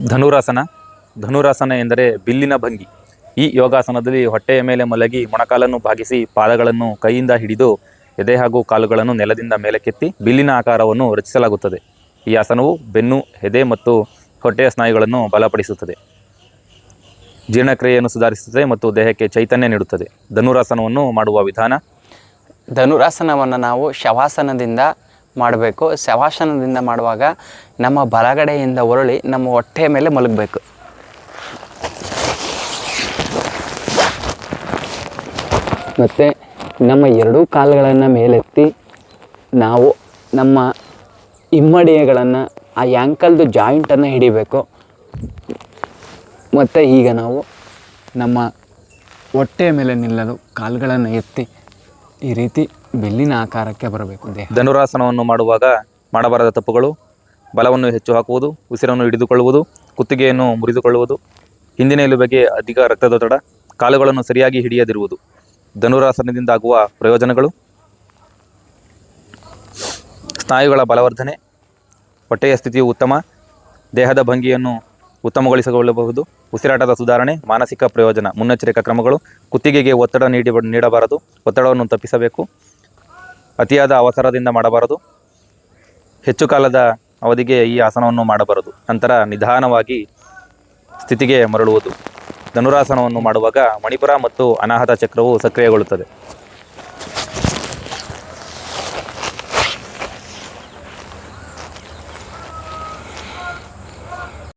ಧನುರಾಸನ. ಧನುರಾಸನ ಎಂದರೆ ಬಿಲ್ಲಿನ ಭಂಗಿ. ಈ ಯೋಗಾಸನದಲ್ಲಿ ಹೊಟ್ಟೆಯ ಮೇಲೆ ಮಲಗಿ ಮೊಣಕಾಲನ್ನು ಭಾಗಿಸಿ ಪಾದಗಳನ್ನು ಕೈಯಿಂದ ಹಿಡಿದು ಎದೆ ಹಾಗೂ ಕಾಲುಗಳನ್ನು ನೆಲದಿಂದ ಮೇಲಕ್ಕೆತ್ತಿ ಬಿಲ್ಲಿನ ಆಕಾರವನ್ನು ರಚಿಸಲಾಗುತ್ತದೆ. ಈ ಆಸನವು ಬೆನ್ನು, ಎದೆ ಮತ್ತು ಹೊಟ್ಟೆಯ ಸ್ನಾಯುಗಳನ್ನು ಬಲಪಡಿಸುತ್ತದೆ, ಜೀರ್ಣಕ್ರಿಯೆಯನ್ನು ಸುಧಾರಿಸುತ್ತದೆ ಮತ್ತು ದೇಹಕ್ಕೆ ಚೈತನ್ಯ ನೀಡುತ್ತದೆ. ಧನುರಾಸನವನ್ನು ಮಾಡುವ ವಿಧಾನ. ಧನುರಾಸನವನ್ನು ನಾವು ಶವಾಸನದಿಂದ ಮಾಡಬೇಕು. ಶವಾಸನದಿಂದ ಮಾಡುವಾಗ ನಮ್ಮ ಬಲಗಡೆಯಿಂದ ಹೊರಳಿ ನಮ್ಮ ಹೊಟ್ಟೆಯ ಮೇಲೆ ಮಲಗಬೇಕು. ಮತ್ತು ನಮ್ಮ ಎರಡೂ ಕಾಲುಗಳನ್ನು ಮೇಲೆತ್ತಿ ನಾವು ನಮ್ಮ ಹಿಮ್ಮಡಿಗಳನ್ನು ಆ ಆ್ಯಂಕಲ್ದು ಜಾಯಿಂಟನ್ನು ಹಿಡಿಬೇಕು. ಮತ್ತು ಈಗ ನಾವು ನಮ್ಮ ಹೊಟ್ಟೆಯ ಮೇಲೆ ನಿಲ್ಲಲು ಕಾಲುಗಳನ್ನು ಎತ್ತಿ ಈ ರೀತಿ ಬೆಲ್ಲಿನ ಆಕಾರಕ್ಕೆ ಬರಬೇಕು. ಧನುರಾಸನವನ್ನು ಮಾಡುವಾಗ ಮಾಡಬಾರದ ತಪ್ಪುಗಳು: ಬಲವನ್ನು ಹೆಚ್ಚು ಹಾಕುವುದು, ಉಸಿರನ್ನು ಹಿಡಿದುಕೊಳ್ಳುವುದು, ಕುತ್ತಿಗೆಯನ್ನು ಮುರಿದುಕೊಳ್ಳುವುದು, ಹಿಂದಿನ ಎಲುಬಿಗೆ ಅಧಿಕ ರಕ್ತದೊತ್ತಡ, ಕಾಲುಗಳನ್ನು ಸರಿಯಾಗಿ ಹಿಡಿಯದಿರುವುದು. ಧನುರಾಸನದಿಂದ ಆಗುವ ಪ್ರಯೋಜನಗಳು: ಸ್ನಾಯುಗಳ ಬಲವರ್ಧನೆ, ಹೊಟ್ಟೆಯ ಸ್ಥಿತಿಯು ಉತ್ತಮ, ದೇಹದ ಭಂಗಿಯನ್ನು ಉತ್ತಮಗೊಳಿಸಿಕೊಳ್ಳಬಹುದು, ಉಸಿರಾಟದ ಸುಧಾರಣೆ, ಮಾನಸಿಕ ಪ್ರಯೋಜನ. ಮುನ್ನೆಚ್ಚರಿಕಾ ಕ್ರಮಗಳು: ಕುತ್ತಿಗೆಗೆ ಒತ್ತಡ ನೀಡಬಾರದು, ಒತ್ತಡವನ್ನು ತಪ್ಪಿಸಬೇಕು, ಅತಿಯಾದ ಅವಸರದಿಂದ ಮಾಡಬಾರದು, ಹೆಚ್ಚು ಕಾಲದ ಅವಧಿಗೆ ಈ ಆಸನವನ್ನು ಮಾಡಬಾರದು, ನಂತರ ನಿಧಾನವಾಗಿ ಸ್ಥಿತಿಗೆ ಮರಳುವುದು. ಧನುರಾಸನವನ್ನು ಮಾಡುವಾಗ ಮಣಿಪುರ ಮತ್ತು ಅನಾಹತ ಚಕ್ರವು ಸಕ್ರಿಯಗೊಳ್ಳುತ್ತದೆ.